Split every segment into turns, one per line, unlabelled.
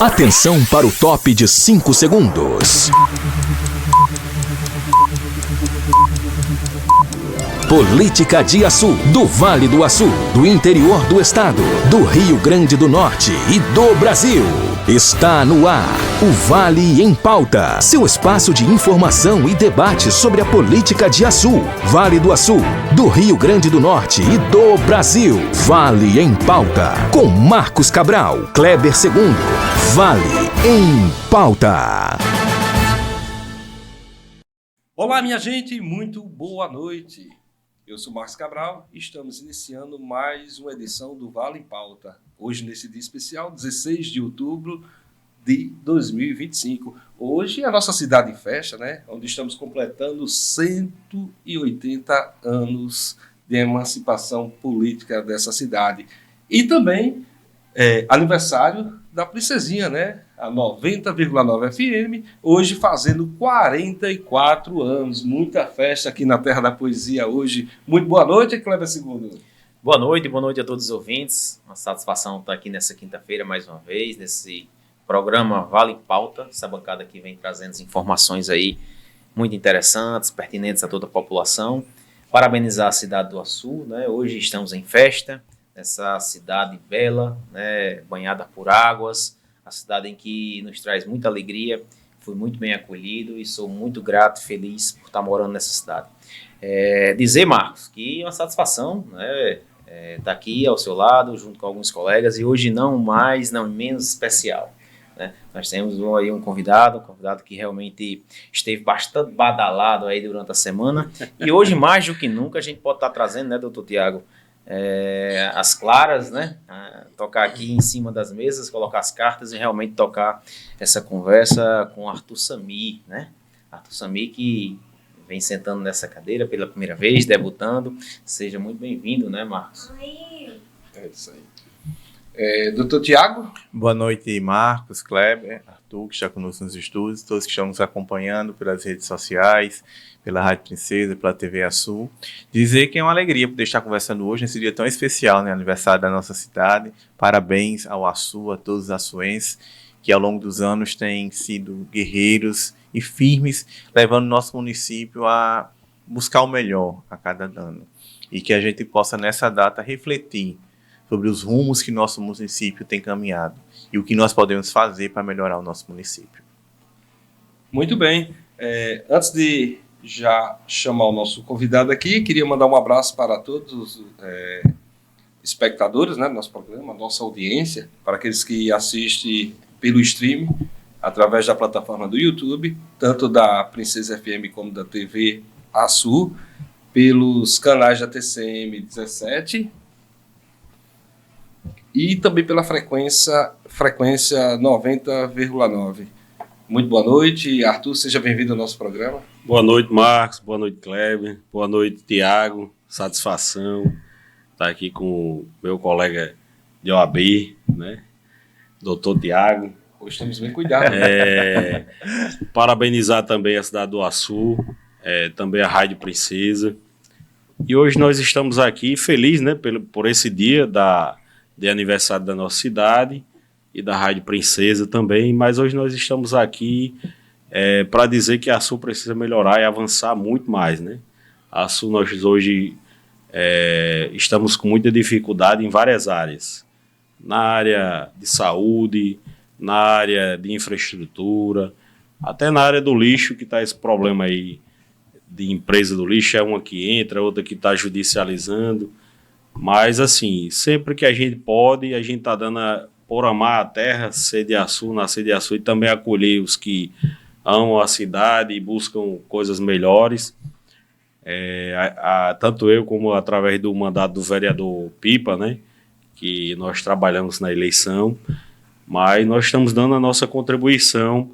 Atenção para o top de 5 segundos. Política de Açu, do Vale do Açu, do interior do estado, do Rio Grande do Norte e do Brasil. Está no ar, o Vale em Pauta, seu espaço de informação e debate sobre a política de Açu, Vale do Açu, do Rio Grande do Norte e do Brasil. Vale em Pauta, com Marcos Cabral, Kleber II. Vale em Pauta.
Olá, minha gente, muito boa noite. Eu sou Marcos Cabral e estamos iniciando mais uma edição do Vale em Pauta. Hoje, nesse dia especial, 16 de outubro de 2025. Hoje a nossa cidade em festa, né? Onde estamos completando 180 anos de emancipação política dessa cidade. E também aniversário da Princesinha, né? A 90,9 FM, hoje fazendo 44 anos. Muita festa aqui na Terra da Poesia hoje. Muito boa noite, Kleber II.
Boa noite a todos os ouvintes. Uma satisfação estar aqui nessa quinta-feira mais uma vez, nesse programa Vale em Pauta. Essa bancada que vem trazendo as informações aí muito interessantes, pertinentes a toda a população. Parabenizar a cidade do Açu, né? Hoje estamos em festa, nessa cidade bela, né? Banhada por águas, a cidade em que nos traz muita alegria. Fui muito bem acolhido e sou muito grato e feliz por estar morando nessa cidade. Dizer, Marcos, que é uma satisfação, né? Estar aqui ao seu lado, junto com alguns colegas, e hoje não menos especial, né? Nós temos aí um convidado que realmente esteve bastante badalado aí durante a semana, e hoje mais do que nunca a gente pode estar trazendo, né, doutor Tiago, as claras, né? Tocar aqui em cima das mesas, colocar as cartas e realmente tocar essa conversa com Arthur Samir, né? Arthur Samir, que vem sentando nessa cadeira pela primeira vez, debutando. Seja muito bem-vindo, né, Marcos?
É isso aí. Doutor Tiago?
Boa noite, Marcos, Kleber, Arthur, que está conosco nos estúdios, todos que estão nos acompanhando pelas redes sociais, pela Rádio Princesa, pela TV Açu. Dizer que é uma alegria poder estar conversando hoje nesse dia tão especial, né, aniversário da nossa cidade. Parabéns ao Açu, a todos os açuenses, que ao longo dos anos têm sido guerreiros e firmes, levando o nosso município a buscar o melhor a cada ano. E que a gente possa, nessa data, refletir sobre os rumos que nosso município tem caminhado e o que nós podemos fazer para melhorar o nosso município.
Muito bem. Antes de já chamar o nosso convidado aqui, queria mandar um abraço para todos os espectadores, né, do nosso programa, nossa audiência, para aqueles que assistem pelo streaming, através da plataforma do YouTube, tanto da Princesa FM como da TV Açu, pelos canais da TCM 17 e também pela frequência 90,9. Muito boa noite, Arthur, seja bem-vindo ao nosso programa.
Boa noite, Marcos, boa noite, Kleber, boa noite, Tiago, satisfação estar aqui com o meu colega de OAB, né, doutor Tiago.
Hoje estamos bem cuidados.
Parabenizar também a cidade do Açu, também a Rádio Princesa. E hoje nós estamos aqui felizes, né, por esse dia de aniversário da nossa cidade e da Rádio Princesa também, mas hoje nós estamos aqui para dizer que a Açu precisa melhorar e avançar muito mais, né? A Açu, nós hoje estamos com muita dificuldade em várias áreas, na área de saúde, na área de infraestrutura, até na área do lixo, que está esse problema aí de empresa do lixo, é uma que entra, outra que está judicializando, mas assim, sempre que a gente pode, a gente está dando por amar a terra, ser de Açu, nascer de Açu, e também acolher os que amam a cidade e buscam coisas melhores. Tanto eu como através do mandato do vereador Pipa, né, que nós trabalhamos na eleição, mas nós estamos dando a nossa contribuição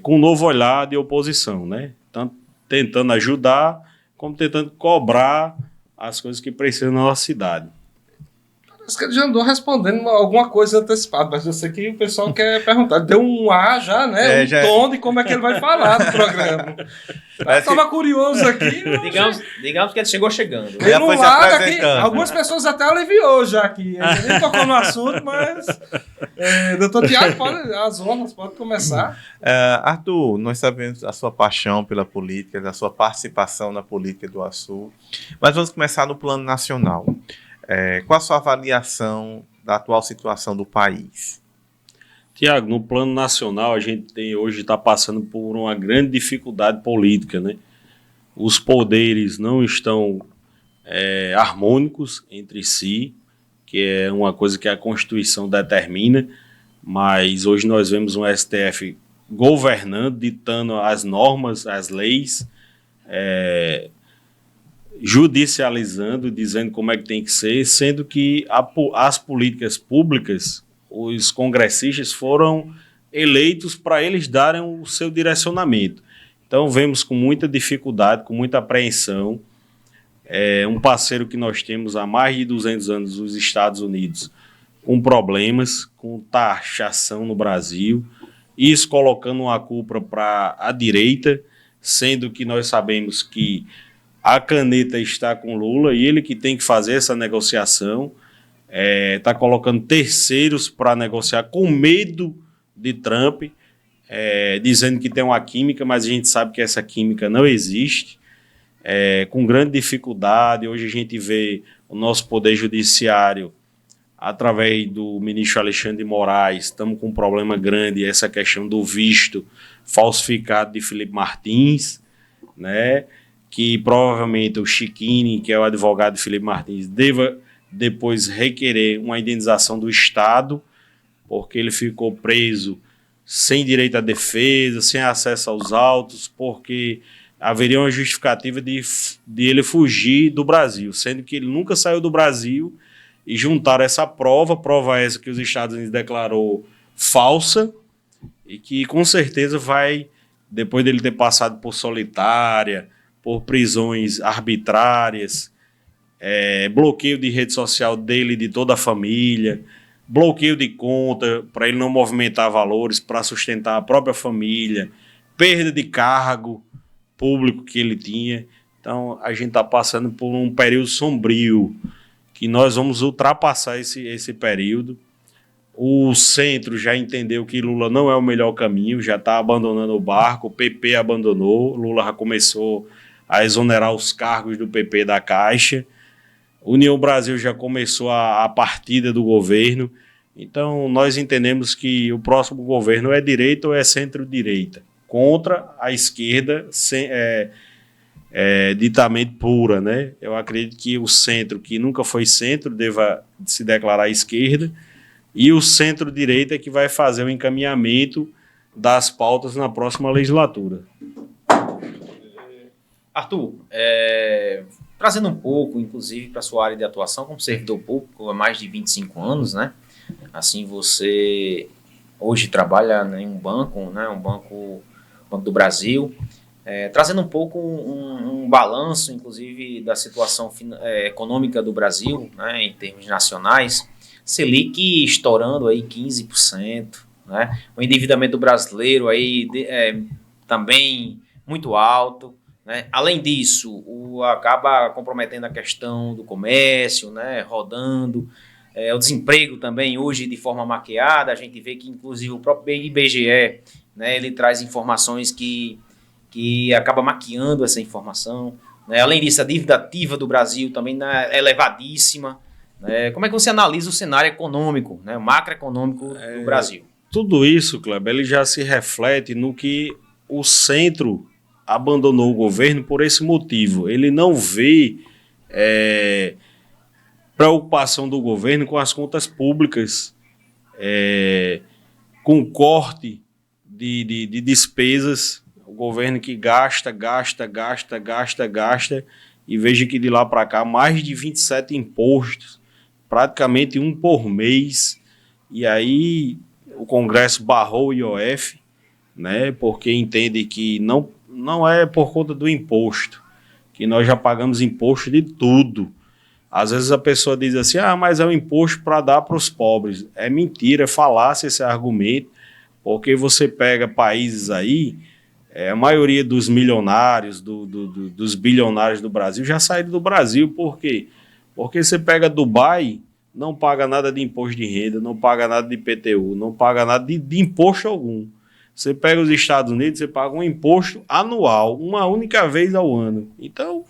com um novo olhar de oposição, né? Tanto tentando ajudar, como tentando cobrar as coisas que precisam na nossa cidade.
Acho que ele já andou respondendo alguma coisa antecipada, mas eu sei que o pessoal quer perguntar. Deu um ar já, né? Tom de como é que ele vai falar no programa. Eu estava curioso aqui.
Digamos que ele chegou chegando.
Tem um lado aqui, algumas pessoas até aliviou já aqui. Ele nem tocou no assunto, mas... doutor Tiago, as honras, pode começar.
Arthur, nós sabemos a sua paixão pela política, a sua participação na política do Açu, mas vamos começar no plano nacional. Qual a sua avaliação da atual situação do país?
Tiago, no plano nacional, a gente hoje está passando por uma grande dificuldade política, né? Os poderes não estão harmônicos entre si, que é uma coisa que a Constituição determina, mas hoje nós vemos um STF governando, ditando as normas, as leis, judicializando, dizendo como é que tem que ser, sendo que as políticas públicas, os congressistas foram eleitos para eles darem o seu direcionamento. Então vemos com muita dificuldade, com muita apreensão, um parceiro que nós temos há mais de 200 anos, os Estados Unidos, com problemas, com taxação no Brasil, isso colocando uma culpa para a direita, sendo que nós sabemos que a caneta está com Lula e ele que tem que fazer essa negociação, está colocando terceiros para negociar com medo de Trump, dizendo que tem uma química, mas a gente sabe que essa química não existe, com grande dificuldade. Hoje a gente vê o nosso poder judiciário, através do ministro Alexandre de Moraes, estamos com um problema grande, essa questão do visto falsificado de Felipe Martins, né? Que provavelmente o Chiquini, que é o advogado de Felipe Martins, deva depois requerer uma indenização do Estado, porque ele ficou preso sem direito à defesa, sem acesso aos autos, porque haveria uma justificativa de ele fugir do Brasil, sendo que ele nunca saiu do Brasil, e juntaram essa prova essa que os Estados Unidos declarou falsa, e que com certeza vai, depois dele ter passado por solitária, por prisões arbitrárias, bloqueio de rede social dele e de toda a família, bloqueio de conta para ele não movimentar valores, para sustentar a própria família, perda de cargo público que ele tinha. Então a gente está passando por um período sombrio, que nós vamos ultrapassar esse período. O centro já entendeu que Lula não é o melhor caminho, já está abandonando o barco, o PP abandonou, Lula já começou a exonerar os cargos do PP da Caixa, União Brasil já começou a partida do governo. Então nós entendemos que o próximo governo é direita ou é centro-direita, contra a esquerda ditamente pura, né? Eu acredito que o centro, que nunca foi centro, deva se declarar esquerda, e o centro-direita é que vai fazer o encaminhamento das pautas na próxima legislatura.
Arthur, trazendo um pouco, inclusive, para a sua área de atuação como servidor público há mais de 25 anos, né? Assim, você hoje trabalha em um banco, né? Banco do Brasil, trazendo um pouco um balanço, inclusive, da situação econômica do Brasil, né? Em termos nacionais, Selic estourando aí 15%, né? O endividamento brasileiro aí também muito alto, né? Além disso, acaba comprometendo a questão do comércio, né? Rodando, o desemprego também hoje de forma maquiada. A gente vê que inclusive o próprio IBGE, né? Ele traz informações que acaba maquiando essa informação, né? Além disso, a dívida ativa do Brasil também é elevadíssima. Como é que você analisa o cenário econômico, né? Macroeconômico do Brasil?
Tudo isso, Kleber, ele já se reflete no que o centro abandonou o governo por esse motivo. Ele não vê preocupação do governo com as contas públicas, com corte de despesas. O governo que gasta, e veja que de lá para cá mais de 27 impostos, praticamente um por mês, e aí o Congresso barrou o IOF, né, porque entende que não é por conta do imposto, que nós já pagamos imposto de tudo. Às vezes a pessoa diz assim, mas é um imposto para dar para os pobres. É mentira, é falácia esse argumento, porque você pega países aí, a maioria dos milionários, dos bilionários do Brasil já saíram do Brasil. Por quê? Porque você pega Dubai, não paga nada de imposto de renda, não paga nada de IPTU, não paga nada de imposto algum. Você pega os Estados Unidos, você paga um imposto anual, uma única vez ao ano. Então,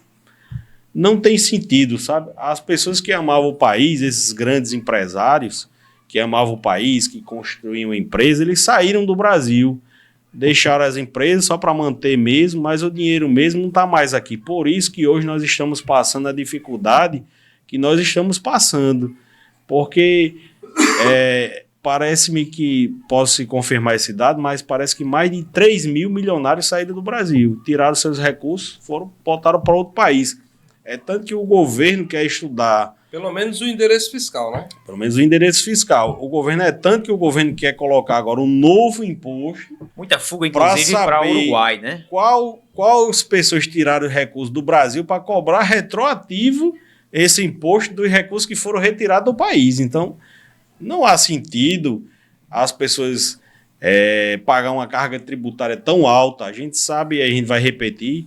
não tem sentido, sabe? As pessoas que amavam o país, esses grandes empresários que amavam o país, que construíam empresas, eles saíram do Brasil, deixaram as empresas só para manter mesmo, mas o dinheiro mesmo não está mais aqui. Por isso que hoje nós estamos passando a dificuldade que nós estamos passando. Porque parece-me que, posso se confirmar esse dado, mas parece que mais de 3 mil milionários saíram do Brasil, tiraram seus recursos, botaram para outro país. É tanto que o governo quer estudar.
Pelo menos o endereço fiscal, né?
Pelo menos o endereço fiscal. O governo é tanto que o governo quer colocar agora um novo imposto.
Muita fuga, inclusive, para o Uruguai, né?
Quais pessoas tiraram recursos do Brasil para cobrar retroativo esse imposto dos recursos que foram retirados do país. Então, não há sentido as pessoas pagar uma carga tributária tão alta. A gente sabe, e a gente vai repetir,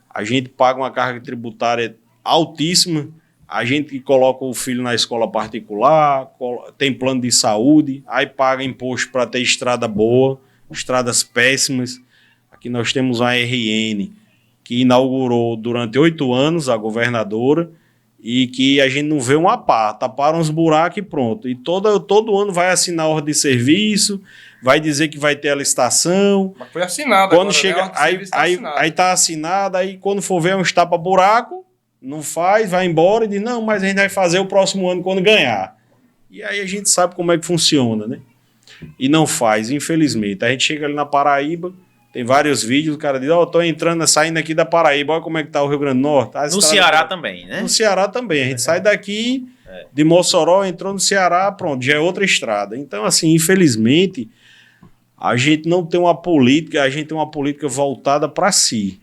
a gente paga uma carga tributária altíssima, a gente que coloca o filho na escola particular, tem plano de saúde, aí paga imposto para ter estrada boa, estradas péssimas. Aqui nós temos a RN, que inaugurou durante 8 anos, a governadora, e que a gente não vê uma pá, taparam uns buracos e pronto. E todo ano vai assinar ordem de serviço, vai dizer que vai ter a licitação.
Mas foi assinado
quando
agora,
chega,
né?
aí tá assinado, aí quando for ver uns tapa-buraco, não faz, vai embora e diz, não, mas a gente vai fazer o próximo ano quando ganhar. E aí a gente sabe como é que funciona, né? E não faz, infelizmente. A gente chega ali na Paraíba, tem vários vídeos, o cara diz, tô entrando, saindo aqui da Paraíba, olha como é que tá o Rio Grande do Norte.
No Ceará também, né?
No Ceará também. A gente sai daqui de Mossoró, entrou no Ceará, pronto, já é outra estrada. Então, assim, infelizmente, a gente não tem uma política, a gente tem uma política voltada para si.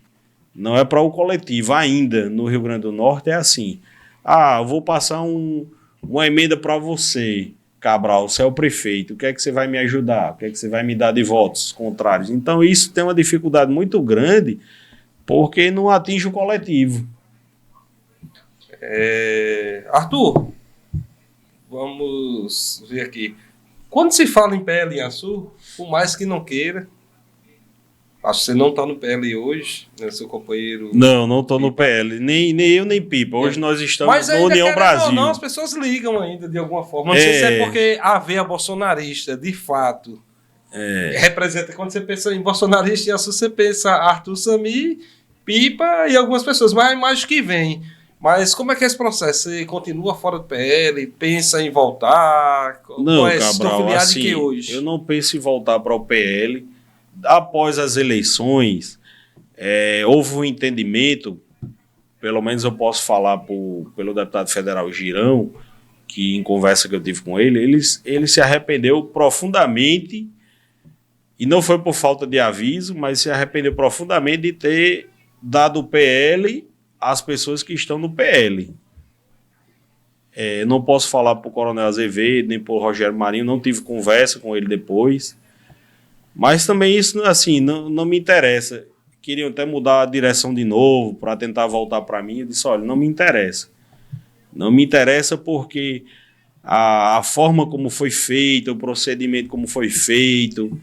Não é para o coletivo. Ainda no Rio Grande do Norte é assim. Eu vou passar uma emenda para você, Cabral, você é o prefeito, o que é que você vai me ajudar? O que é que você vai me dar de votos contrários? Então isso tem uma dificuldade muito grande porque não atinge o coletivo.
Arthur, vamos ver aqui. Quando se fala em PL em Açu, por mais que não queira, acho que você não está no PL hoje, né, seu companheiro...
Não estou no PL, nem eu nem Pipa. Hoje nós estamos no União Brasil.
Não, as pessoas ligam ainda de alguma forma. Não sei se é porque a veia bolsonarista, de fato, representa. Quando você pensa em bolsonarista em Açu, você pensa Arthur Sami, Pipa e algumas pessoas, mas a imagem que vem. Mas como é que é esse processo? Você continua fora do PL, pensa em voltar?
Não,
Cabral,
assim,
que hoje?
Eu não penso em voltar para o PL. Após as eleições, houve um entendimento, pelo menos eu posso falar pelo deputado federal Girão, que em conversa que eu tive com ele se arrependeu profundamente, e não foi por falta de aviso, mas se arrependeu profundamente de ter dado o PL às pessoas que estão no PL. Não posso falar para o Coronel Azevedo, nem para o Rogério Marinho, não tive conversa com ele depois. Mas também isso, assim, não me interessa. Queriam até mudar a direção de novo para tentar voltar para mim. Eu disse, olha, não me interessa. Não me interessa porque a forma como foi feita, o procedimento como foi feito.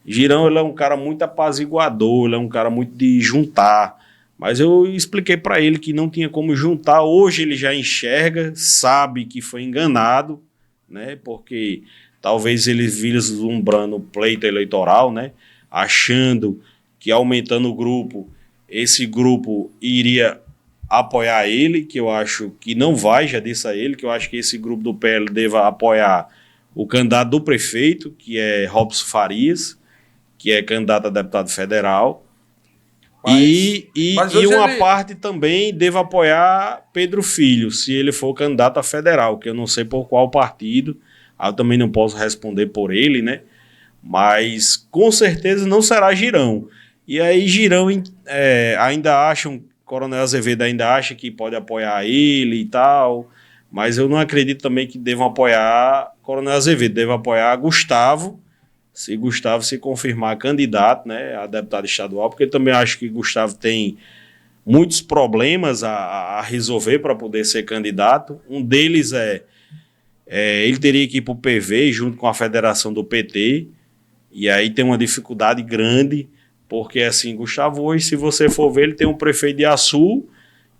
Girão, ele é um cara muito apaziguador, ele é um cara muito de juntar. Mas eu expliquei para ele que não tinha como juntar. Hoje ele já enxerga, sabe que foi enganado, né? Porque... talvez ele vislumbrando o pleito eleitoral, né? Achando que aumentando o grupo, esse grupo iria apoiar ele, que eu acho que não vai, já disse a ele, que eu acho que esse grupo do PL deva apoiar o candidato do prefeito, que é Robson Farias, que é candidato a deputado federal, e uma parte também deva apoiar Pedro Filho, se ele for candidato a federal, que eu não sei por qual partido. Eu também não posso responder por ele, né? Mas com certeza não será Girão. E aí Girão ainda acha, Coronel Azevedo ainda acha que pode apoiar ele e tal. mas eu não acredito também que devam apoiar Coronel Azevedo, devam apoiar Gustavo, se Gustavo se confirmar candidato, né, a deputado estadual, porque eu também acho que Gustavo tem muitos problemas a resolver para poder ser candidato. Um deles ele teria que ir para o PV junto com a federação do PT, e aí tem uma dificuldade grande, porque assim, Gustavo hoje, se você for ver, ele tem um prefeito de Açu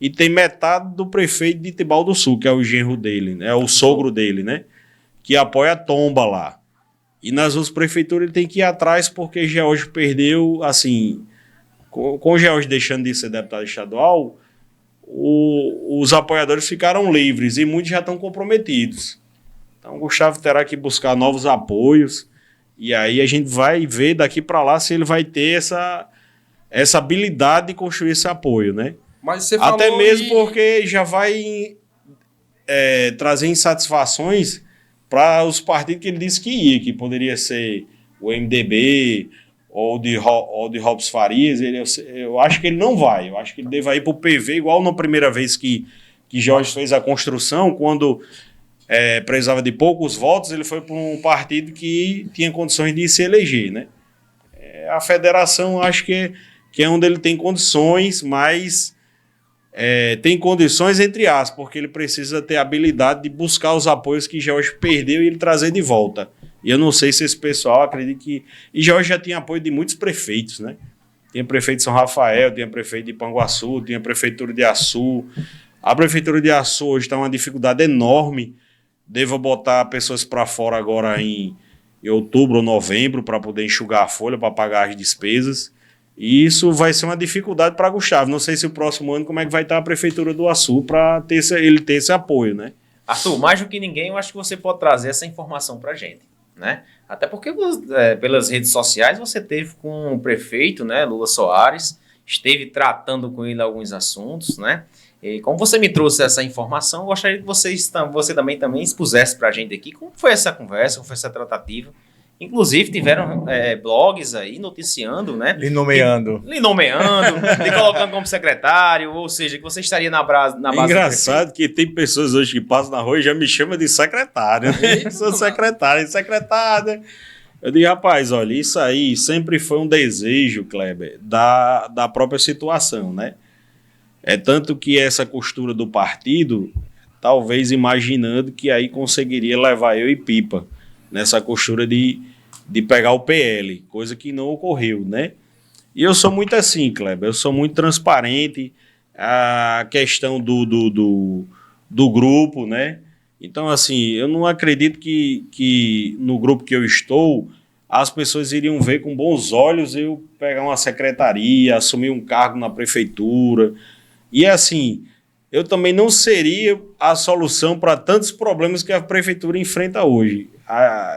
e tem metade do prefeito de Tibau do Sul, que é o genro dele, né, é o sogro dele, né, que apoia a Tomba lá. E nas outras prefeituras ele tem que ir atrás, porque George perdeu, assim, com o George deixando de ser deputado estadual, os apoiadores ficaram livres e muitos já estão comprometidos. Então, o Gustavo terá que buscar novos apoios, e aí a gente vai ver daqui para lá se ele vai ter essa habilidade de construir esse apoio, né?
Mas você
Até
falou
mesmo porque já vai trazer insatisfações para os partidos que ele disse que ia, que poderia ser o MDB ou de Robson Farias. Eu acho que ele não vai. Eu acho que ele deve ir para o PV, igual na primeira vez que Jorge fez a construção, quando precisava de poucos votos, ele foi para um partido que tinha condições de se eleger, né? A federação, acho que é onde ele tem condições, mas tem condições entre aspas, porque ele precisa ter a habilidade de buscar os apoios que Jorge perdeu e ele trazer de volta. E eu não sei se esse pessoal acredita que... E Jorge já tinha apoio de muitos prefeitos, né? Tinha prefeito de São Rafael, tinha prefeito de Panguaçu, tinha prefeitura de Açu. A prefeitura de Açu hoje está uma dificuldade enorme. Devo botar pessoas para fora agora em outubro ou novembro para poder enxugar a folha, para pagar as despesas. E isso vai ser uma dificuldade para Gustavo. Não sei se o próximo ano como é que vai estar a prefeitura do Açu para ele ter esse apoio, né?
Arthur, mais do que ninguém, eu acho que você pode trazer essa informação para a gente, né? Até porque pelas redes sociais você teve com o prefeito, né, Lula Soares, esteve tratando com ele alguns assuntos, né? E como você me trouxe essa informação, eu gostaria que você também expusesse para a gente aqui como foi essa conversa, como foi essa tratativa. Inclusive, tiveram blogs aí noticiando, né?
Lhe nomeando,
lhe colocando como secretário, ou seja, que você estaria na base
engraçado que tem pessoas hoje que passam na rua e já me chamam de secretário, né? Sou secretária. Eu digo, rapaz, olha, isso aí sempre foi um desejo, Kleber, da própria situação, né? É tanto que essa costura do partido, talvez imaginando que aí conseguiria levar eu e Pipa nessa costura de pegar o PL, coisa que não ocorreu, né? E eu sou muito assim, Kleber, eu sou muito transparente, a questão do grupo, né? Então, assim, eu não acredito que no grupo que eu estou, as pessoas iriam ver com bons olhos eu pegar uma secretaria, assumir um cargo na prefeitura. E, assim, eu também não seria a solução para tantos problemas que a prefeitura enfrenta hoje.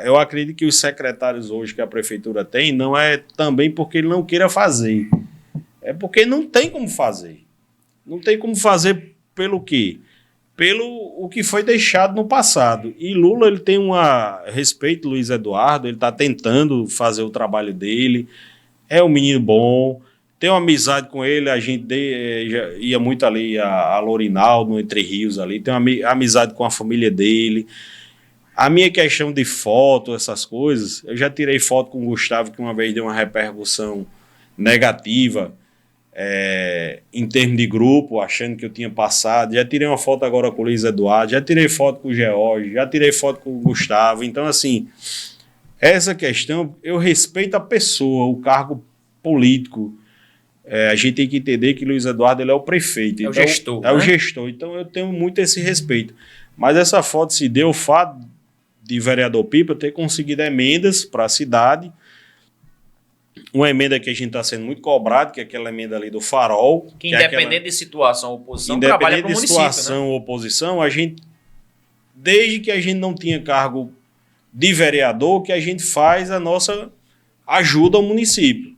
Eu acredito que os secretários hoje que a prefeitura tem não é também porque ele não queira fazer. É porque não tem como fazer. Não tem como fazer pelo quê? Pelo o que foi deixado no passado. E Lula, ele tem respeito, Luiz Eduardo, ele está tentando fazer o trabalho dele, é um menino bom, tem uma amizade com ele, a gente já ia muito ali a Lourinal, no Entre Rios ali, tem uma amizade com a família dele. A minha questão de foto, essas coisas, eu já tirei foto com o Gustavo, que uma vez deu uma repercussão negativa em termos de grupo, achando que eu tinha passado. Já tirei uma foto agora com o Luiz Eduardo, já tirei foto com o George, já tirei foto com o Gustavo. Então, assim, essa questão, eu respeito a pessoa, o cargo político. A gente tem que entender que Luiz Eduardo ele é o prefeito.
É o gestor.
É o gestor. Então, eu tenho muito esse respeito. Mas essa foto se deu o fato de vereador Pipa ter conseguido emendas para a cidade. Uma emenda que a gente está sendo muito cobrado, que é aquela emenda ali do Farol.
Que independente de situação ou oposição, trabalha para o município. Independente de situação
ou oposição, desde que a gente não tinha cargo de vereador, que a gente faz a nossa ajuda ao município.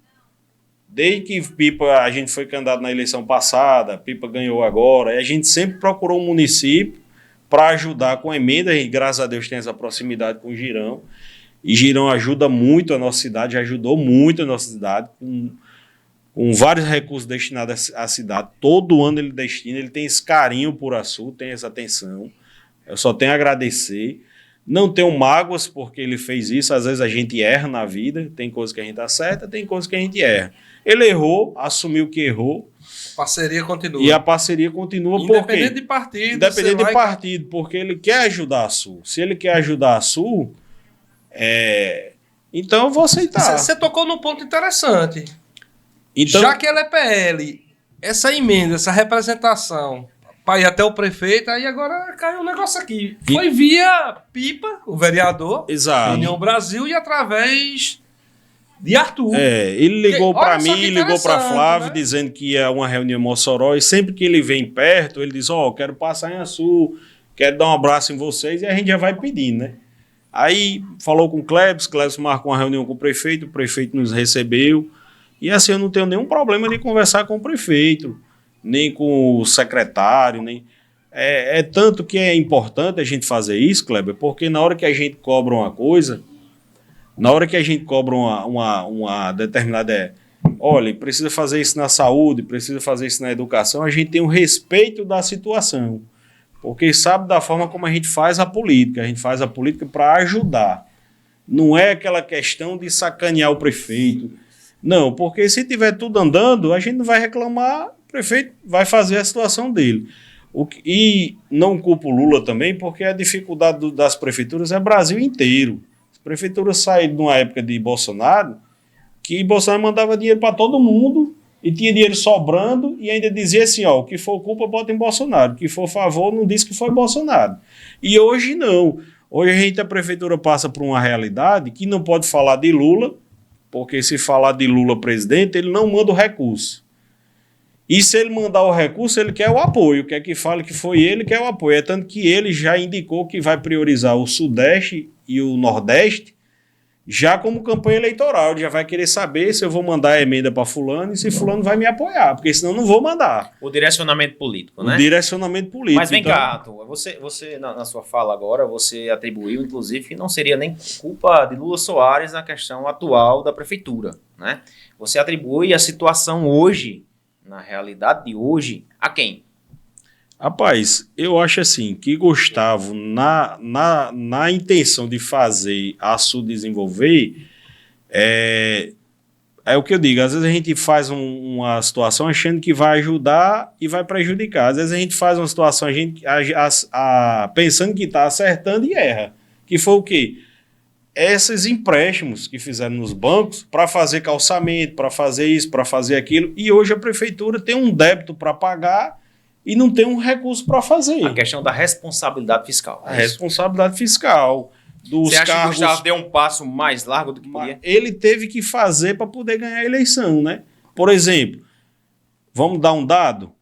Desde que Pipa, a gente foi candidato na eleição passada, Pipa ganhou agora, e a gente sempre procurou o município para ajudar com emenda, e graças a Deus tem essa proximidade com o Girão. E Girão ajuda muito a nossa cidade, ajudou muito a nossa cidade, com vários recursos destinados à cidade. Todo ano ele destina, ele tem esse carinho por Açu, tem essa atenção. Eu só tenho a agradecer. Não tenho mágoas porque ele fez isso. Às vezes a gente erra na vida. Tem coisas que a gente acerta, tem coisas que a gente erra. Ele errou, assumiu que errou.
Parceria continua.
E a parceria continua
Independente de partido.
Independente de partido, porque ele quer ajudar a Sul. Se ele quer ajudar a Sul, então eu vou aceitar.
Você tocou num ponto interessante.
Então,
Já que ela é PL, essa emenda, essa representação, para ir até o prefeito, aí agora caiu um negócio aqui. Foi via Pipa, o vereador,
exato.
União Brasil, e através de Arthur.
Ele ligou
Olha
para
só
mim,
que
ligou para
interessante,
Flávio,
né?
dizendo que ia uma reunião em Mossoró, e sempre que ele vem perto, ele diz, quero passar em Açu, quero dar um abraço em vocês, e a gente já vai pedindo, né? Aí falou com o Klebs marcou uma reunião com o prefeito nos recebeu, e assim eu não tenho nenhum problema de conversar com o prefeito, nem com o secretário, nem... tanto que é importante a gente fazer isso, Kleber, porque na hora que a gente cobra uma coisa, na hora que a gente cobra uma determinada... Olha, precisa fazer isso na saúde, precisa fazer isso na educação, a gente tem um respeito da situação, porque sabe da forma como a gente faz a política para ajudar. Não é aquela questão de sacanear o prefeito. Não, porque se tiver tudo andando, a gente não vai reclamar, o prefeito vai fazer a situação dele. E não culpo o Lula também, porque a dificuldade das prefeituras é Brasil inteiro. As prefeituras saíram de uma época de Bolsonaro, que Bolsonaro mandava dinheiro para todo mundo, e tinha dinheiro sobrando, e ainda dizia assim, o que for culpa, bota em Bolsonaro, o que for favor, não diz que foi Bolsonaro. E hoje não. Hoje a prefeitura passa por uma realidade que não pode falar de Lula, porque se falar de Lula presidente, ele não manda o recurso. E se ele mandar o recurso, ele quer o apoio, quer que fale que foi ele, quer o apoio. É tanto que ele já indicou que vai priorizar o Sudeste e o Nordeste, já como campanha eleitoral. Ele já vai querer saber se eu vou mandar a emenda para fulano e se fulano vai me apoiar, porque senão eu não vou mandar.
O direcionamento político, né?
O direcionamento político.
Mas vem cá, Arthur, você na sua fala agora, você atribuiu, inclusive, que não seria nem culpa de Lula Soares na questão atual da prefeitura, né? Você atribui a situação hoje, na realidade de hoje, a quem?
Rapaz, eu acho assim, que Gustavo, na intenção de fazer a Sul desenvolver, é o que eu digo, às vezes a gente faz uma situação achando que vai ajudar e vai prejudicar. Às vezes a gente faz uma situação pensando que está acertando e erra. Que foi o quê? Esses empréstimos que fizeram nos bancos para fazer calçamento, para fazer isso, para fazer aquilo, e hoje a prefeitura tem um débito para pagar e não tem um recurso para fazer.
A questão da responsabilidade fiscal.
A responsabilidade fiscal. Dos
Você acha
cargos,
que o Gustavo deu um passo mais largo do que podia?
Ele teve que fazer para poder ganhar a eleição, né? Por exemplo, vamos dar um dado?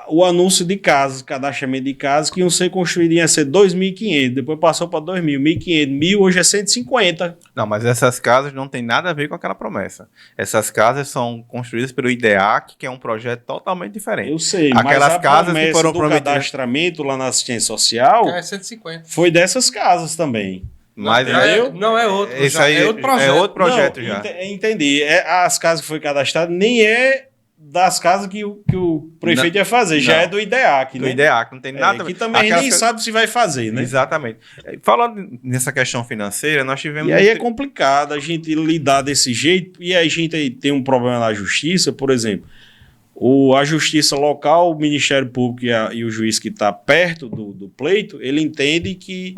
O anúncio de casas, cadastramento de casas que iam ser construídas ia ser 2.500, depois passou para 2.000, 1.500, 1.000, hoje é 150.
Não, mas essas casas não tem nada a ver com aquela promessa. Essas casas são construídas pelo IDEAC, que é um projeto totalmente diferente.
Eu sei,
aquelas
mas a
casas
promessa
que foram
do
prometidas,
cadastramento lá na assistência social
É 150.
foi dessas casas também.
mas
Não é outro.
Isso
já,
aí
é outro projeto.
é outro projeto
Não,
já.
Entendi. As casas que foi cadastrado nem é das casas que o prefeito
Não,
ia fazer, já
não.
é do IDEAC,
Do
né?
IDEAC, não tem nada a ver.
Que também a gente nem sabe se vai fazer, né?
Exatamente. Falando nessa questão financeira, nós tivemos...
E aí é complicado a gente lidar desse jeito, e a gente aí tem um problema na justiça, por exemplo, a justiça local, o Ministério Público e o juiz que está perto do pleito, ele entende que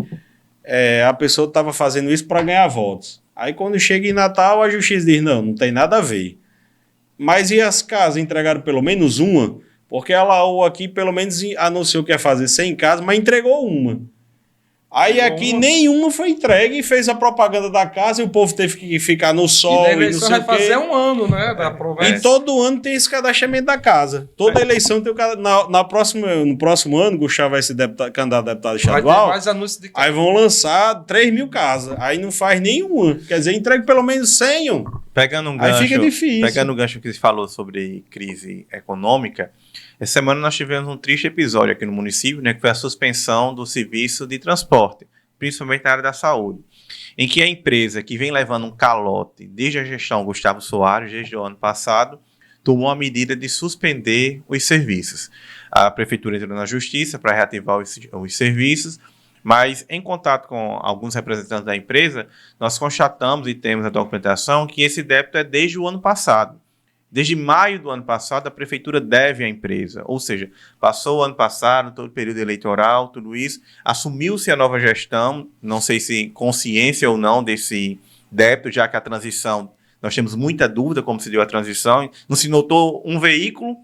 a pessoa estava fazendo isso para ganhar votos. Aí quando chega em Natal, a justiça diz, não tem nada a ver. Mas e as casas? Entregaram pelo menos uma? Porque a Laú aqui pelo menos anunciou que ia fazer 100 casas, mas entregou uma. Aí aqui nenhuma foi entregue e fez a propaganda da casa e o povo teve que ficar no sol
E
e,
na
não
eleição
sei
vai
o quê.
fazer um ano, né? Da promessa.
E todo ano tem esse cadastramento da casa. Toda eleição tem o cadastramento. No próximo ano, Gustavo vai ser candidato a deputado
Vai ter
estadual.
mais anúncios de
Aí vão lançar 3.000 casas. Aí não faz nenhuma. Quer dizer, entrega pelo menos 100. Ó.
Pegando um
Aí
gancho,
fica difícil.
Pegando o gancho que você falou sobre crise econômica, essa semana nós tivemos um triste episódio aqui no município, né, que foi a suspensão do serviço de transporte, principalmente na área da saúde, em que a empresa que vem levando um calote desde a gestão Gustavo Soares, desde o ano passado, tomou a medida de suspender os serviços. a prefeitura entrou na justiça para reativar os serviços, mas em contato com alguns representantes da empresa, nós constatamos e temos a documentação que esse débito é desde o ano passado. Desde maio do ano passado, a prefeitura deve à empresa, ou seja, passou o ano passado, todo o período eleitoral, tudo isso, assumiu-se a nova gestão, não sei se consciência ou não desse débito, já que a transição, nós temos muita dúvida como se deu a transição, não se notou um veículo,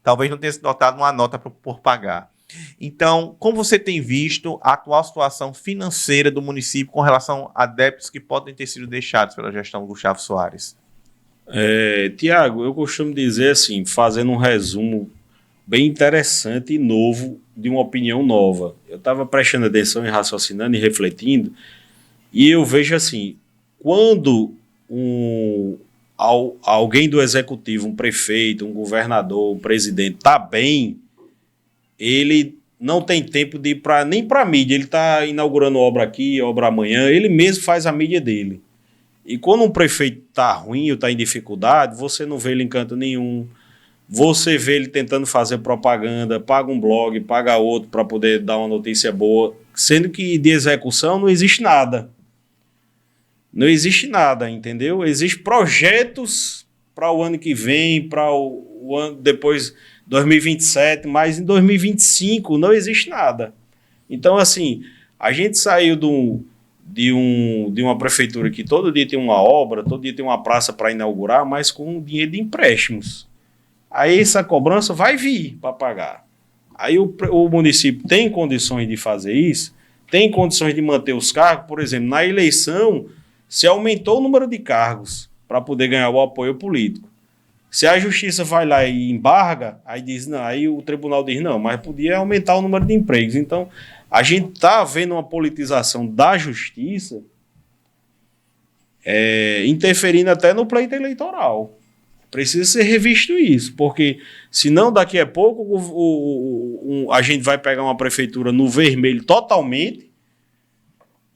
talvez não tenha se notado uma nota por pagar. Então, como você tem visto a atual situação financeira do município com relação a débitos que podem ter sido deixados pela gestão Gustavo Soares?
Tiago, eu costumo dizer assim, fazendo um resumo bem interessante e novo de uma opinião nova. Eu estava prestando atenção e raciocinando e refletindo, e eu vejo assim, quando alguém do executivo, um prefeito, um governador, um presidente está bem, ele não tem tempo de ir nem para a mídia, ele está inaugurando obra aqui, obra amanhã, ele mesmo faz a mídia dele. E quando um prefeito está ruim ou está em dificuldade, você não vê ele em canto nenhum. Você vê ele tentando fazer propaganda, paga um blog, paga outro para poder dar uma notícia boa, sendo que de execução não existe nada. Não existe nada, entendeu? Existem projetos para o ano que vem, para o ano depois, 2027, mas em 2025 não existe nada. Então, assim, a gente saiu de uma prefeitura que todo dia tem uma obra, todo dia tem uma praça para inaugurar, mas com dinheiro de empréstimos. Aí essa cobrança vai vir para pagar. Aí o município tem condições de fazer isso, tem condições de manter os cargos. Por exemplo, na eleição, se aumentou o número de cargos para poder ganhar o apoio político. Se a justiça vai lá e embarga, aí o tribunal diz, não, mas podia aumentar o número de empregos. Então, a gente está vendo uma politização da justiça interferindo até no pleito eleitoral. Precisa ser revisto isso, porque senão daqui a pouco a gente vai pegar uma prefeitura no vermelho totalmente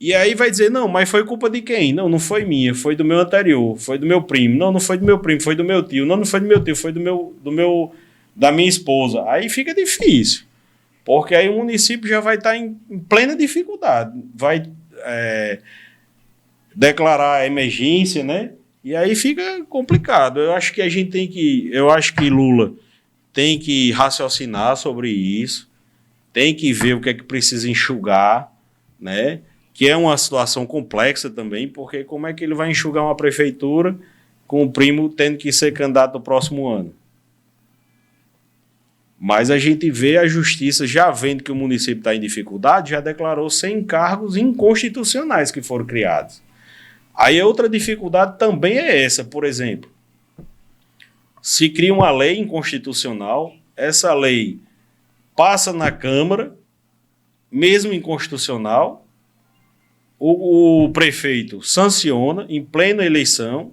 e aí vai dizer, não, mas foi culpa de quem? Não, não foi minha, foi do meu anterior, foi do meu primo. Não, não foi do meu primo, foi do meu tio. Não, não foi do meu tio, foi da minha esposa. Aí fica difícil. Porque aí o município já vai estar em plena dificuldade, vai declarar emergência, né? E aí fica complicado. Eu acho que Lula tem que raciocinar sobre isso, tem que ver o que é que precisa enxugar, né? Que é uma situação complexa também, porque como é que ele vai enxugar uma prefeitura com o primo tendo que ser candidato no próximo ano? Mas a gente vê a justiça, já vendo que o município está em dificuldade, já declarou 100 cargos inconstitucionais que foram criados. Aí a outra dificuldade também é essa, por exemplo. Se cria uma lei inconstitucional, essa lei passa na Câmara, mesmo inconstitucional, o prefeito sanciona em plena eleição,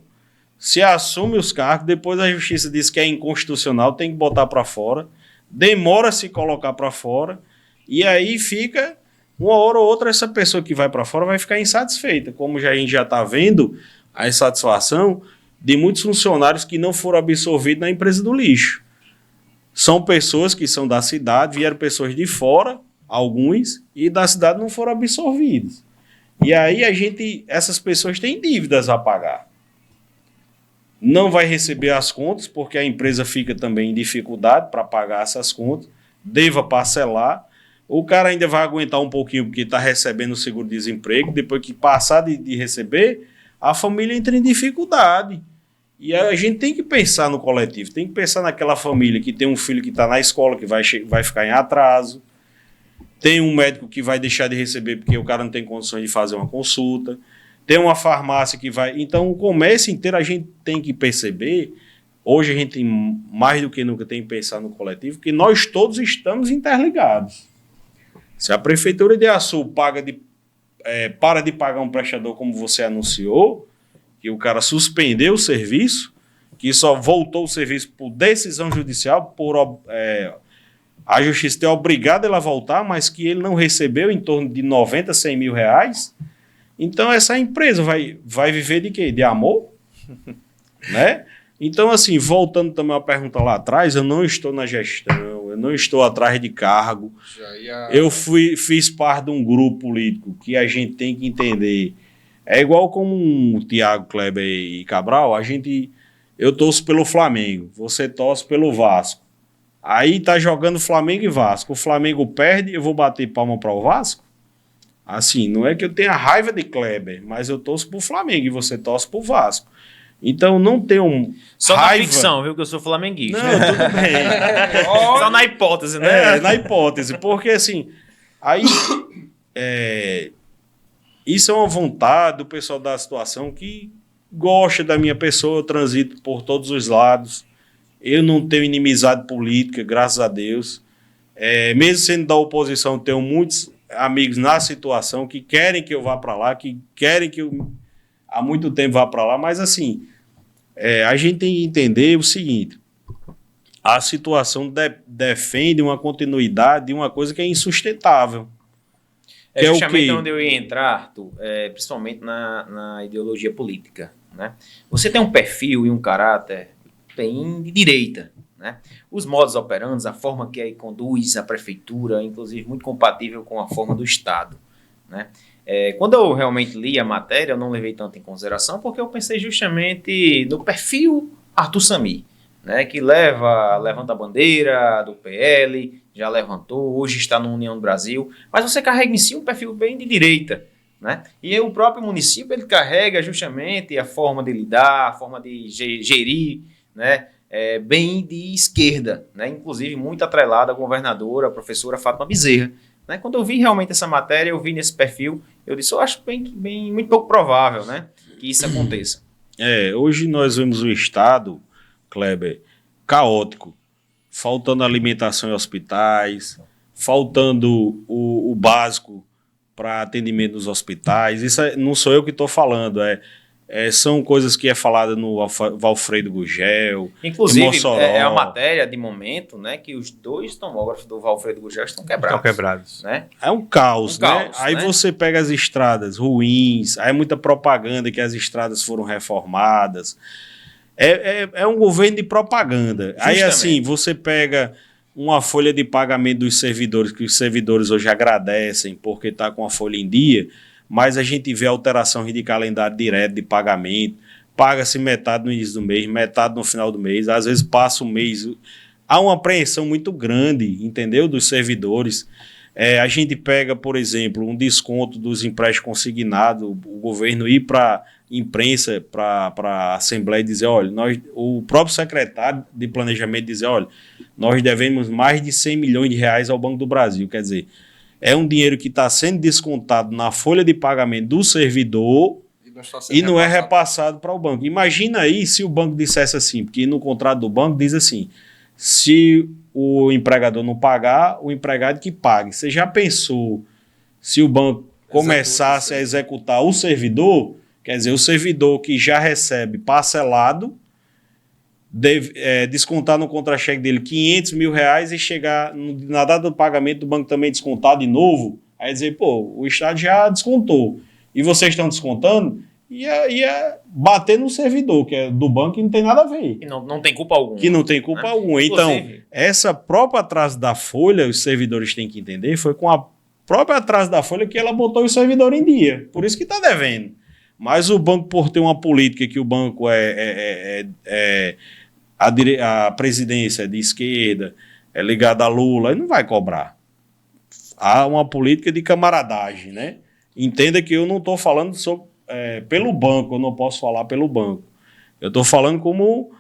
se assume os cargos, depois a justiça diz que é inconstitucional, tem que botar para fora, demora a se colocar para fora, e aí fica, uma hora ou outra, essa pessoa que vai para fora vai ficar insatisfeita, como a gente já está vendo a insatisfação de muitos funcionários que não foram absorvidos na empresa do lixo. São pessoas que são da cidade, vieram pessoas de fora, alguns, e da cidade não foram absorvidos. E aí essas pessoas têm dívidas a pagar. Não vai receber as contas, porque a empresa fica também em dificuldade para pagar essas contas, deva parcelar. O cara ainda vai aguentar um pouquinho, porque está recebendo o seguro-desemprego, depois que passar de receber, a família entra em dificuldade. E a gente tem que pensar no coletivo, tem que pensar naquela família que tem um filho que está na escola, que vai ficar em atraso, tem um médico que vai deixar de receber porque o cara não tem condições de fazer uma consulta, tem uma farmácia que vai... Então, o comércio inteiro a gente tem que perceber, hoje a gente mais do que nunca tem que pensar no coletivo, que nós todos estamos interligados. Se a Prefeitura de Açu para de pagar um prestador como você anunciou, que o cara suspendeu o serviço, que só voltou o serviço por decisão judicial, a justiça é obrigada a voltar, mas que ele não recebeu em torno de 90, 100 mil reais, então essa empresa vai viver de quê? De amor? Né? Então, assim, voltando também à pergunta lá atrás, eu não estou na gestão, Kleber, não estou atrás de cargo.
Já ia...
Eu fiz parte de um grupo político que a gente tem que entender. É igual como o Thiago, Kleber e Cabral, eu torço pelo Flamengo, você torce pelo Vasco. Aí tá jogando Flamengo e Vasco. O Flamengo perde, eu vou bater palma para o Vasco? Assim, não é que eu tenha raiva de Kleber, mas eu torço pro Flamengo e você torce pro Vasco. Então não tenho
Só
raiva.
na ficção, viu, que eu sou flamenguista.
Não, tudo bem.
Só na hipótese, né?
Na hipótese, porque assim, aí isso é uma vontade do pessoal da situação que gosta da minha pessoa, eu transito por todos os lados, eu não tenho inimizade política, graças a Deus, mesmo sendo da oposição, tenho muitos amigos na situação que querem que eu vá para lá, que querem que eu há muito tempo vá para lá, mas assim, a gente tem que entender o seguinte, a situação defende uma continuidade de uma coisa que é insustentável.
É justamente onde eu ia entrar, Arthur, principalmente na ideologia política. Né? Você tem um perfil e um caráter bem de direita. Né? Os modos operantes, a forma que aí conduz a prefeitura, inclusive muito compatível com a forma do Estado. Né? Quando eu realmente li a matéria, eu não levei tanto em consideração, porque eu pensei justamente no perfil Arthur Samir, né? Que levanta a bandeira do PL, já levantou, hoje está no União do Brasil, mas você carrega em si um perfil bem de direita. Né? E o próprio município ele carrega justamente a forma de lidar, a forma de gerir, né? Bem de esquerda, né? Inclusive muito atrelada à governadora, a professora Fátima Bezerra. Né? Quando eu vi realmente essa matéria, eu vi nesse perfil, eu disse, eu acho muito pouco provável, né, que isso aconteça.
Hoje nós vemos o Estado, Kleber, caótico, faltando alimentação em hospitais, faltando o básico para atendimento nos hospitais. Isso não sou eu que estou falando, são coisas que é falada no Valfredo Gugel,
inclusive,
em Mossoró.
É a matéria de momento, né, que os 2 tomógrafos do Valfredo Gugel estão quebrados. Né?
É um caos, né? Aí
né?
você pega as estradas ruins, aí muita propaganda que as estradas foram reformadas. É um governo de propaganda. Justamente. Aí assim, você pega uma folha de pagamento dos servidores, que os servidores hoje agradecem porque está com a folha em dia, mas a gente vê alteração de calendário direto de pagamento, paga-se metade no início do mês, metade no final do mês, às vezes passa o mês. Há uma apreensão muito grande, entendeu, dos servidores. A gente pega, por exemplo, um desconto dos empréstimos consignados, o governo ir para a imprensa, para a Assembleia e dizer, olha, o próprio secretário de Planejamento dizer, olha, nós devemos mais de 100 milhões de reais ao Banco do Brasil, quer dizer, é um dinheiro que está sendo descontado na folha de pagamento do servidor e não é repassado para o banco. Imagina aí se o banco dissesse assim, porque no contrato do banco diz assim, se o empregador não pagar, o empregado que pague. Você já pensou se o banco começasse a executar o servidor, quer dizer, o servidor que já recebe parcelado, descontar no contra-cheque dele 500 mil reais e chegar na data do pagamento do banco também descontar de novo, aí dizer, o Estado já descontou e vocês estão descontando, ia bater no servidor, que é do banco, e não tem nada a ver.
E não tem culpa alguma.
Que não tem culpa alguma. Então, essa própria atraso da folha, os servidores têm que entender, foi com a própria atraso da folha que ela botou o servidor em dia. Por isso que está devendo. Mas o banco, por ter uma política que o banco a presidência é de esquerda, é ligada a Lula, ele não vai cobrar. Há uma política de camaradagem, né? Entenda que eu não estou falando pelo banco, eu não posso falar pelo banco. Eu estou falando como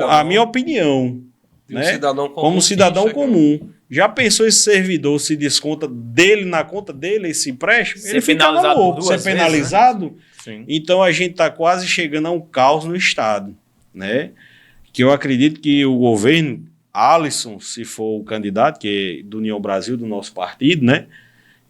a minha opinião, né? Como cidadão comum. Já pensou esse servidor se desconta dele na conta dele, esse empréstimo? Ele fica louco, ser penalizado. Né? Então a gente está quase chegando a um caos no Estado, né? Que eu acredito que o governo, Alisson, se for o candidato, que é do União Brasil, do nosso partido, né?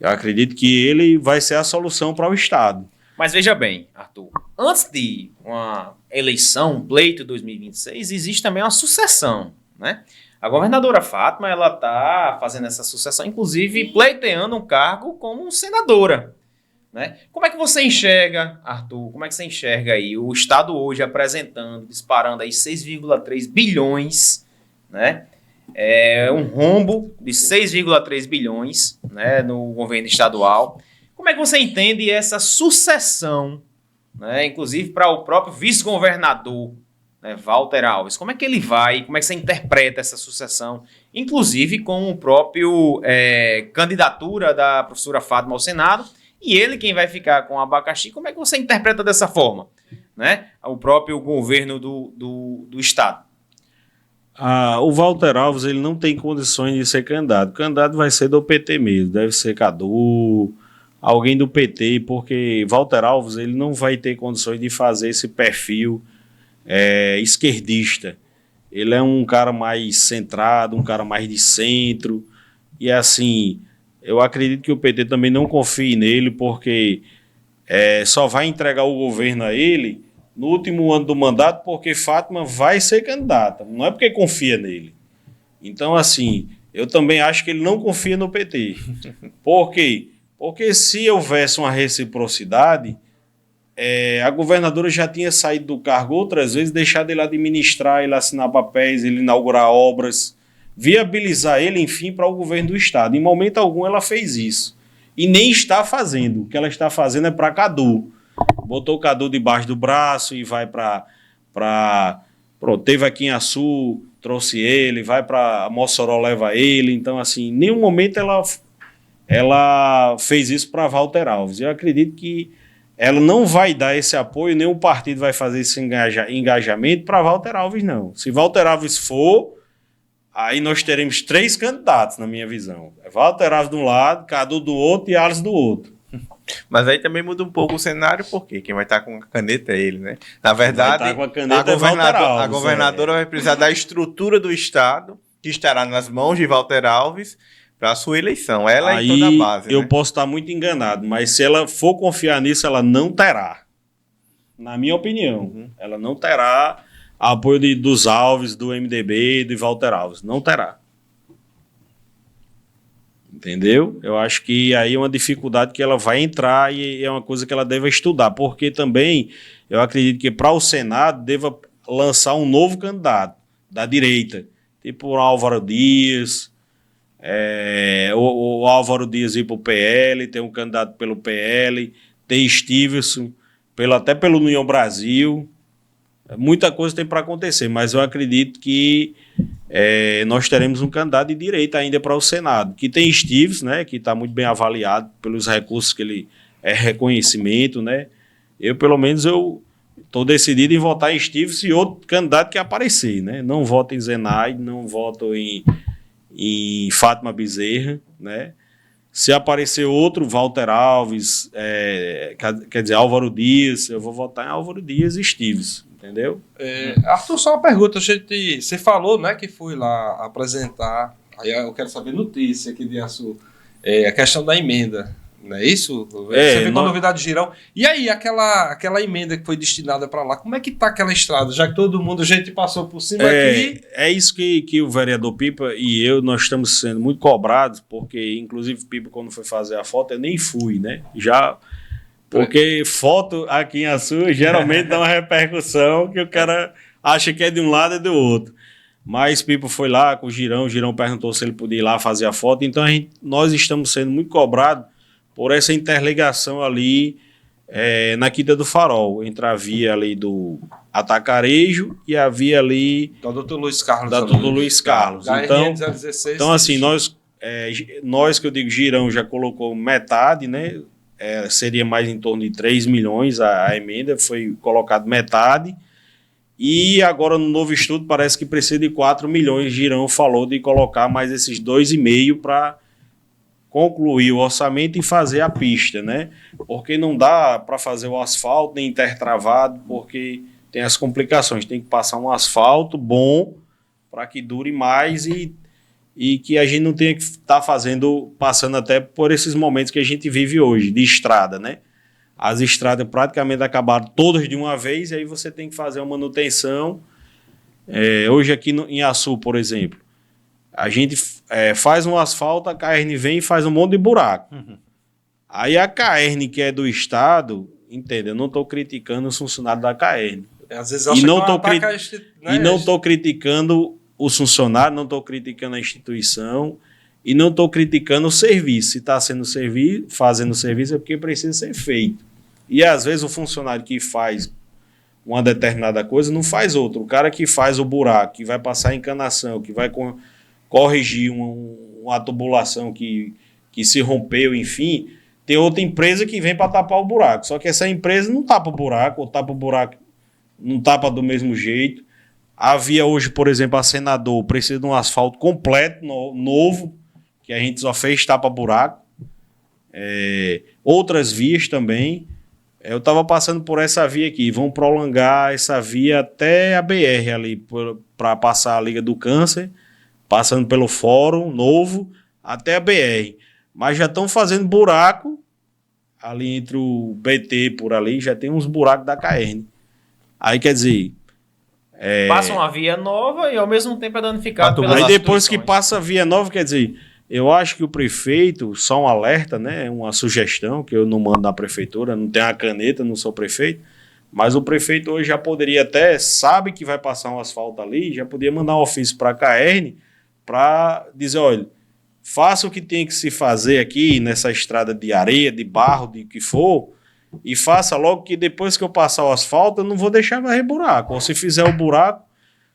Eu acredito que ele vai ser a solução para o Estado.
Mas veja bem, Arthur, antes de uma eleição, um pleito 2026, existe também uma sucessão, né? A governadora Fátima, ela está fazendo essa sucessão, inclusive pleiteando um cargo como senadora, né? Como é que você enxerga, Arthur, como é que você enxerga aí o Estado hoje apresentando, disparando aí 6,3 bilhões, né? um rombo de 6,3 bilhões, né, no governo estadual. Como é que você entende essa sucessão, né, inclusive para o próprio vice-governador, né, Walter Alves? Como é que ele vai, como é que você interpreta essa sucessão, inclusive com o próprio candidatura da professora Fátima ao Senado, e ele quem vai ficar com o abacaxi? Como é que você interpreta dessa forma, né, o próprio governo do Estado?
O Walter Alves ele não tem condições de ser candidato. O candidato vai ser do PT mesmo, deve ser Cadu, alguém do PT, porque Walter Alves ele não vai ter condições de fazer esse perfil esquerdista. Ele é um cara mais centrado, um cara mais de centro, e assim, eu acredito que o PT também não confie nele, porque só vai entregar o governo a ele no último ano do mandato, porque Fátima vai ser candidata, não é porque confia nele. Então, assim, eu também acho que ele não confia no PT. Por quê? Porque se houvesse uma reciprocidade, a governadora já tinha saído do cargo outras vezes, deixado ele administrar, ele assinar papéis, ele inaugurar obras, viabilizar ele, enfim, para o governo do Estado. Em momento algum ela fez isso. E nem está fazendo. O que ela está fazendo é para Cadu. Botou o Cadu debaixo do braço e vai para... Pronto, teve aqui em Açu, trouxe ele, vai para Mossoró, leva ele. Então, assim, em nenhum momento ela fez isso para Walter Alves. Eu acredito que ela não vai dar esse apoio, nem o partido vai fazer esse engajamento para Walter Alves, não. Se Walter Alves for, aí nós teremos 3 candidatos, na minha visão. Walter Alves de um lado, Cadu do outro e Alves do outro.
Mas aí também muda um pouco o cenário, porque quem vai estar com a caneta é ele, né? Na verdade, a governadora vai precisar da estrutura do Estado, que estará nas mãos de Walter Alves, para a sua eleição. Ela
aí,
e toda a base.
Eu
né?
posso estar muito enganado, mas se ela for confiar nisso, ela não terá. Na minha opinião. Ela não terá apoio dos Alves, do MDB e do Walter Alves. Não terá. Entendeu? Eu acho que aí é uma dificuldade que ela vai entrar e é uma coisa que ela deve estudar, porque também eu acredito que para o Senado deva lançar um novo candidato da direita, tipo o Álvaro Dias, o Álvaro Dias ir para o PL, tem um candidato pelo PL, tem Stevenson, até pelo União Brasil. Muita coisa tem para acontecer, mas eu acredito que nós teremos um candidato de direita ainda para o Senado, que tem Stevenson, né, que está muito bem avaliado pelos recursos que ele reconhecimento, né. Eu, pelo menos, estou decidido em votar em Stevenson e outro candidato que aparecer, né. Não voto em Zenaide, não voto em Fátima Bezerra, né. Se aparecer outro, Walter Alves, quer dizer, Álvaro Dias, eu vou votar em Álvaro Dias e Stevenson. Entendeu?
Arthur, só uma pergunta. Você falou, né, que foi lá apresentar. Aí eu quero saber notícia aqui de Açu. A questão da emenda. Não é isso? Você ficou novidade de Girão. E aí, aquela emenda que foi destinada para lá, como é que tá aquela estrada? Já que todo mundo, a gente passou por cima aqui.
É isso que o vereador Pipa e eu, nós estamos sendo muito cobrados, porque, inclusive, Pipa, quando foi fazer a foto, eu nem fui, né? Porque foto aqui em Açu geralmente dá uma repercussão que o cara acha que é de um lado e do outro. Mas Pipo foi lá com o Girão perguntou se ele podia ir lá fazer a foto. Então nós estamos sendo muito cobrados por essa interligação ali na Quinta do Farol, entre a via ali do Atacarejo e a via ali
da Dr. Luiz Carlos.
Da Dr. Luiz Carlos. Então assim, nós que eu digo Girão já colocou metade, né? Seria mais em torno de 3 milhões a emenda, foi colocado metade, e agora no novo estudo parece que precisa de 4 milhões. Girão falou de colocar mais esses 2,5 para concluir o orçamento e fazer a pista, né? Porque não dá para fazer o asfalto nem intertravado, porque tem as complicações, tem que passar um asfalto bom para que dure mais e que a gente não tenha que estar passando até por esses momentos que a gente vive hoje, de estrada, né? As estradas praticamente acabaram todas de uma vez, e aí você tem que fazer uma manutenção. Hoje aqui em Açu, por exemplo, a gente faz um asfalto, a Caerne vem e faz um monte de buraco. Aí a Caerne, que é do Estado, entende? Eu não estou criticando os funcionários da Caerne.
Às vezes
e não estou criticando os funcionários, não estou criticando a instituição e não estou criticando o serviço. Se está fazendo serviço é porque precisa ser feito. E às vezes o funcionário que faz uma determinada coisa não faz outra. O cara que faz o buraco, que vai passar a encanação, que vai corrigir uma tubulação que se rompeu, enfim, tem outra empresa que vem para tapar o buraco. Só que essa empresa não tapa o buraco, ou tapa o buraco, não tapa do mesmo jeito. A via hoje, por exemplo, a Senador precisa de um asfalto completo, novo, que a gente só fez tapa-buraco. Outras vias também. Eu estava passando por essa via aqui. Vão prolongar essa via até a BR ali, para passar a Liga do Câncer, passando pelo Fórum Novo até a BR. Mas já estão fazendo buraco ali entre o BT por ali, já tem uns buracos da KN. Aí quer dizer...
Passa uma via nova e ao mesmo tempo é danificado pelas
Aí depois que
instituições.
passa a via nova, quer dizer, eu acho que o prefeito, só um alerta, né, uma sugestão, que eu não mando na prefeitura, não tenho a caneta, não sou prefeito, mas o prefeito hoje já poderia até, sabe que vai passar um asfalto ali, já poderia mandar um ofício para a KN para dizer, olha, faça o que tem que se fazer aqui nessa estrada de areia, de barro, de que for, e faça logo que depois que eu passar o asfalto, eu não vou deixar varrer buraco. Ou se fizer o buraco,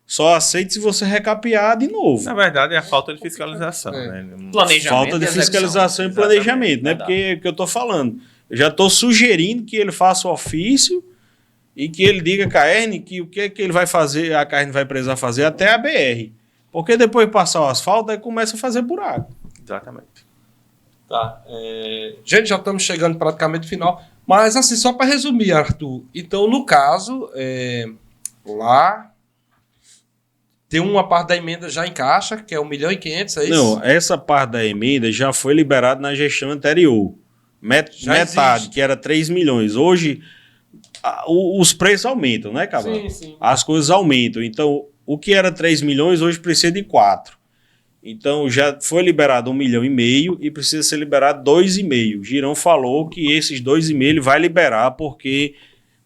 só aceite se você recapear de novo.
Na verdade, é a falta de fiscalização. Né?
Planejamento
Falta de
e execução.
fiscalização e planejamento, né? Porque é o que eu estou falando. Eu já estou sugerindo que ele faça o ofício e que ele diga a KN que o que é que ele vai fazer, a KN vai precisar fazer até a BR. Porque depois de passar o asfalto, aí começa a fazer buraco.
Exatamente.
Tá. Gente, já estamos chegando praticamente no final. Mas, assim, só para resumir, Arthur. Então, no caso, lá tem uma parte da emenda já em caixa, que é 1.500.000, é isso?
Não, essa parte da emenda já foi liberada na gestão anterior. Metade,
existe.
que era 3 milhões. Hoje, os preços aumentam, né, Cabral?
Sim, sim.
As coisas aumentam. Então, o que era 3 milhões, hoje precisa de 4. Então, já foi liberado 1,5 milhão e precisa ser liberado 2,5. Girão falou que esses 2,5 ele vai liberar porque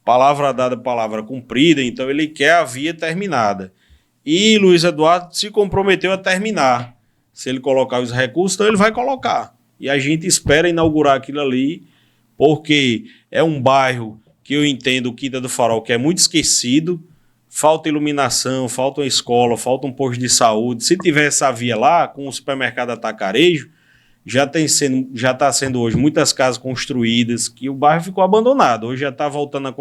palavra dada, palavra cumprida, então ele quer a via terminada. E Luiz Eduardo se comprometeu a terminar. Se ele colocar os recursos, então ele vai colocar. E a gente espera inaugurar aquilo ali, porque é um bairro que eu entendo, o Quinta do Farol, que é muito esquecido. Falta iluminação, falta uma escola, falta um posto de saúde. Se tiver essa via lá, com o supermercado atacarejo, já está sendo hoje muitas casas construídas, que o bairro ficou abandonado. Hoje já está voltando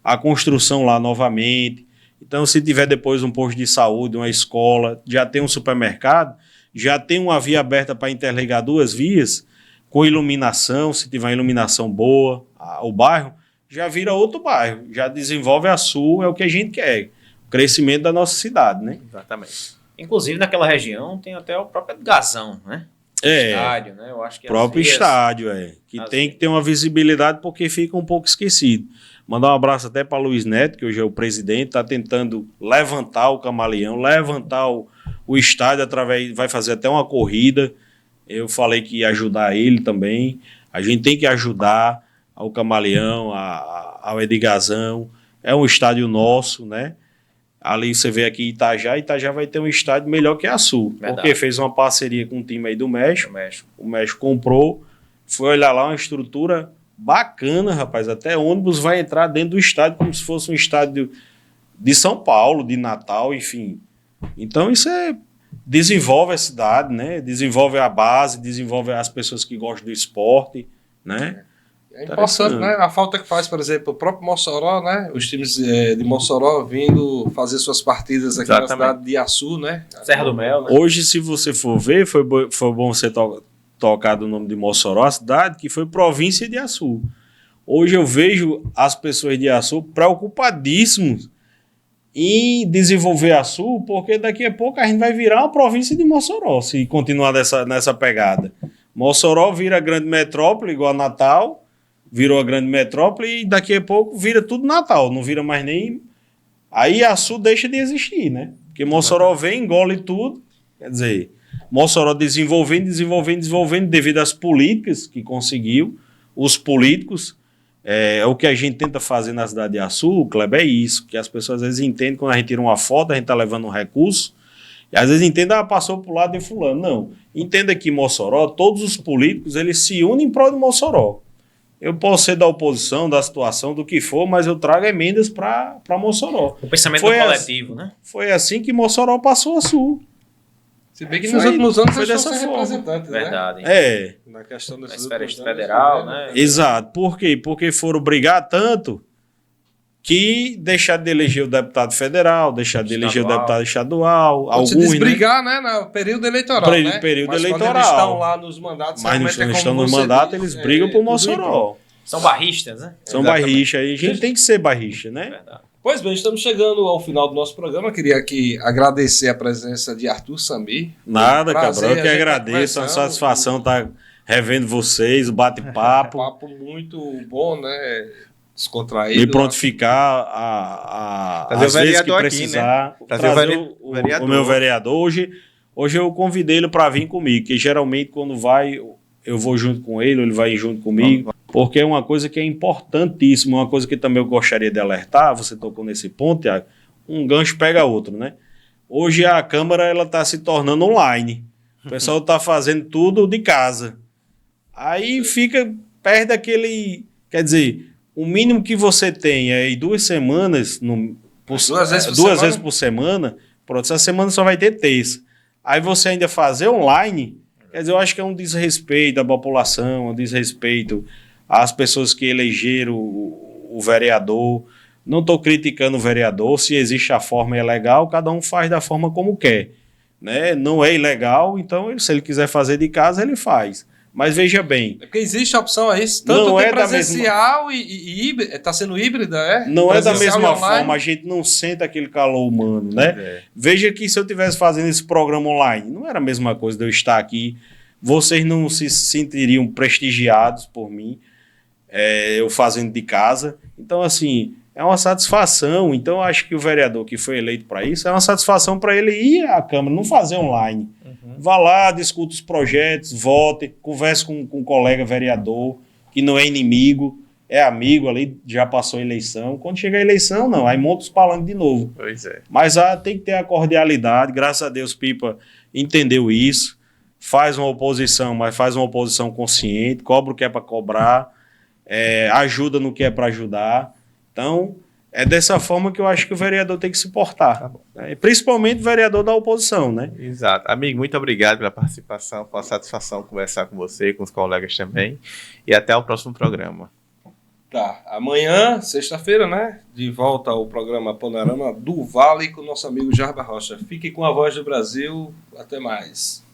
a construção lá novamente. Então, se tiver depois um posto de saúde, uma escola, já tem um supermercado, já tem uma via aberta para interligar duas vias, com iluminação, se tiver iluminação boa, o bairro já vira outro bairro, já desenvolve a Sul, é o que a gente quer, o crescimento da nossa cidade, né?
Exatamente.
Inclusive, naquela região tem até o próprio Gazão, né? Estádio, né? Eu acho que
Próprio estádio, que tem que ter uma visibilidade porque fica um pouco esquecido. Mandar um abraço até para Luiz Neto, que hoje é o presidente, está tentando levantar o Camaleão, levantar o estádio vai fazer até uma corrida. Eu falei que ia ajudar ele também. A gente tem que ajudar ao Camaleão, ao Edgazão. É um estádio nosso, né? Ali você vê aqui Itajá vai ter um estádio melhor que a Sul.
Verdade.
Porque fez uma parceria com um time aí do México. O México comprou, foi olhar lá uma estrutura bacana, rapaz. Até ônibus vai entrar dentro do estádio como se fosse um estádio de São Paulo, de Natal, enfim. Então isso desenvolve a cidade, né? Desenvolve a base, desenvolve as pessoas que gostam do esporte, né?
É importante, né? A falta que faz, por exemplo, o próprio Mossoró, né? Os times de Mossoró vindo fazer suas partidas aqui na cidade de Açu, né?
Serra do Mel, né?
Hoje, se você for ver, foi bom você tocar o nome de Mossoró, a cidade que foi província de Açu. Hoje eu vejo as pessoas de Açu preocupadíssimos em desenvolver Açu, porque daqui a pouco a gente vai virar uma província de Mossoró, se continuar nessa pegada. Mossoró vira grande metrópole, igual a Natal, virou a grande metrópole e daqui a pouco vira tudo Natal, não vira mais nem... Aí Açu deixa de existir, né? Porque Mossoró vem, engole tudo, quer dizer, Mossoró desenvolvendo devido às políticas que conseguiu, os políticos, o que a gente tenta fazer na cidade de Açu, Kleber, é isso, que as pessoas às vezes entendem quando a gente tira uma foto, a gente está levando um recurso, E às vezes entenda, passou pro lado de fulano. Não. Entenda que Mossoró, todos os políticos, eles se unem em prol de Mossoró. Eu posso ser da oposição, da situação, do que for, mas eu trago emendas para Mossoró.
O pensamento
Foi
coletivo, né?
Foi assim que Mossoró passou a Sul.
Se bem que nos últimos anos
foi
eles
dessa
estão sendo
forma.
representantes,
Verdade.
né? Na questão
Na
desses
esfera
últimos anos,
federal, né?
Exato. Por quê? Porque foram brigar tanto que deixar de eleger o deputado federal, deixar de eleger o deputado estadual,
Pode se
alguns, né?
desbrigar, né? No período eleitoral, né?
Período
Mas
eleitoral.
quando eles estão lá nos mandatos...
Mas
realmente
não
como
estão no
você
mandato,
diz,
eles brigam por
tudo em prol.
Mossoró.
São barristas, né?
São
Exatamente.
barricha aí. A gente tem que ser barricha, né?
Verdade.
Pois bem, estamos chegando ao final do nosso programa. Queria aqui agradecer a presença de Arthur Samir.
Nada,
Prazer,
Cabral. Eu
a
que
gente tá
agradeço. É uma
conversando.
satisfação estar revendo vocês, o bate-papo.
Papo muito bom, né? Descontraído.
Me prontificar a
Trazer o
às vezes que
vereador aqui,
precisar.
né? Trazer
Trazer
o vereador.
o meu vereador. Hoje eu convidei ele para vir comigo, que geralmente quando vai, eu vou junto com ele, ou ele vai junto comigo, porque é uma coisa que é importantíssima, uma coisa que também eu gostaria de alertar, você tocou nesse ponto, Thiago, um gancho pega outro, né? Hoje a Câmara ela está se tornando online. O pessoal está fazendo tudo de casa. Aí perde aquele... Quer dizer, o mínimo que você tem é aí 2 semanas... duas vezes por semana. Pronto, essa semana só vai ter terça. Aí você ainda fazer online... Quer dizer, eu acho que é um desrespeito à população, um desrespeito às pessoas que elegeram o vereador. Não estou criticando o vereador, se existe a forma e é legal, cada um faz da forma como quer. Né? Não é ilegal, então se ele quiser fazer de casa, ele faz. Mas veja bem...
É porque existe a opção a isso, tanto
não
tem
é
presencial e híbrida, está sendo híbrida, é?
Não é da
Presencial
mesma
e online.
forma, a gente não sente aquele calor humano, né? Veja que se eu estivesse fazendo esse programa online, não era a mesma coisa de eu estar aqui, vocês não se sentiriam prestigiados por mim, eu fazendo de casa. Então, assim, é uma satisfação. Então, eu acho que o vereador que foi eleito para isso, é uma satisfação para ele ir à Câmara, não fazer online. Vá lá, discuta os projetos, vote, converse com um colega vereador, que não é inimigo, é amigo ali, já passou a eleição. Quando chega a eleição, não, aí monta os palanques de novo.
Pois é.
Mas tem que ter a cordialidade, graças a Deus Pipa entendeu isso, faz uma oposição, mas faz uma oposição consciente, cobra o que é para cobrar, ajuda no que é para ajudar. Então, é dessa forma que eu acho que o vereador tem que se portar.
Tá bom.
Principalmente o vereador da oposição, né?
Exato. Amigo, muito obrigado pela participação. Foi uma satisfação conversar com você, com os colegas também. E até o próximo programa.
Tá, amanhã, sexta-feira, né? De volta ao programa Panorama do Vale com o nosso amigo Jarba Rocha. Fique com a Voz do Brasil. Até mais.